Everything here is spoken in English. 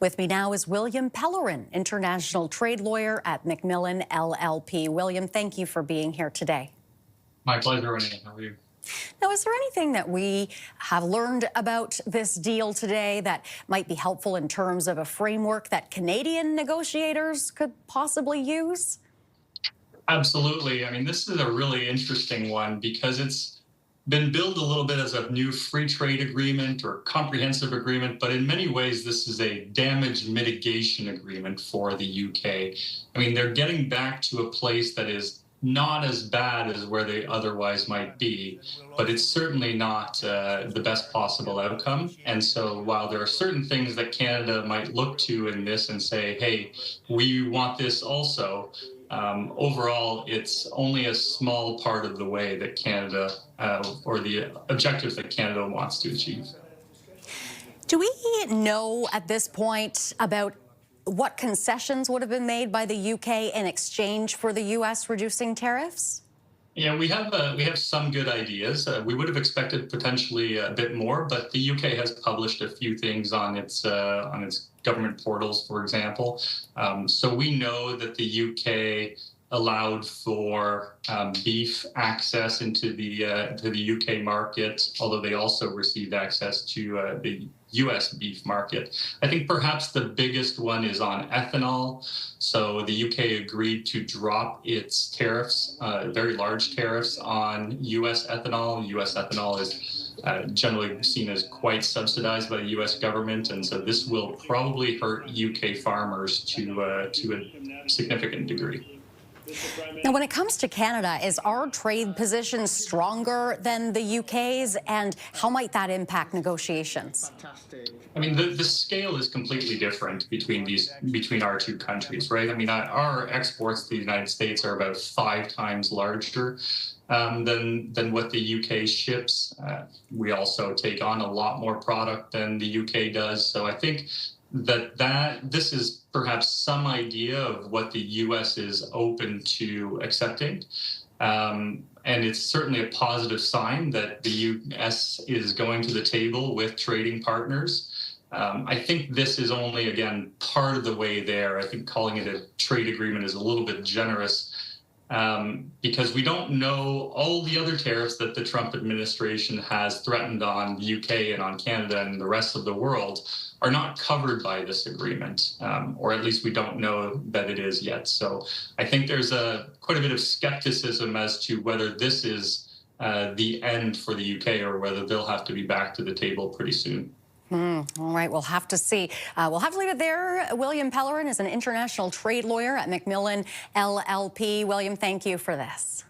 With me now is William Pellerin, international trade lawyer at Macmillan LLP. William, thank you for being here today. My pleasure, Renee. How are you? Now, is there anything that we have learned about this deal today that might be helpful in terms of a framework that Canadian negotiators could possibly use? Absolutely. I mean, this is a really interesting one because it's been billed a little bit as a new free trade agreement or comprehensive agreement, but in many ways, this is a damage mitigation agreement for the UK. I mean, they're getting back to a place that is not as bad as where they otherwise might be, but it's certainly not the best possible outcome. And so while there are certain things that Canada might look to in this and say, hey, we want this also, overall, it's only a small part of the way that Canada, or the objectives that Canada wants to achieve. Do we know at this point about what concessions would have been made by the UK in exchange for the US reducing tariffs? Yeah, we have some good ideas. We would have expected potentially a bit more, but the UK has published a few things on its government portals, for example. So we know that the UK allowed for beef access into the UK market, although they also received access to the US beef market. I think perhaps the biggest one is on ethanol. So the UK agreed to drop its tariffs, very large tariffs on US ethanol. US ethanol is generally seen as quite subsidized by the US government, and so this will probably hurt UK farmers to a significant degree. Now, when it comes to Canada, is our trade position stronger than the UK's, and how might that impact negotiations? I mean, the scale is completely different between our two countries, right? I mean, our exports to the United States are about 5 times larger than what the UK ships. We also take on a lot more product than the UK does. So I think that this is perhaps some idea of what the US is open to accepting. And it's certainly a positive sign that the US is going to the table with trading partners. I think this is only, again, part of the way there. I think calling it a trade agreement is a little bit generous, because we don't know all the other tariffs that the Trump administration has threatened on the UK and on Canada and the rest of the world are not covered by this agreement, or at least we don't know that it is yet. So I think there's quite a bit of skepticism as to whether this is the end for the UK or whether they'll have to be back to the table pretty soon. All right, we'll have to see. We'll have to leave it there. William Pellerin is an international trade lawyer at Macmillan LLP. William, thank you for this.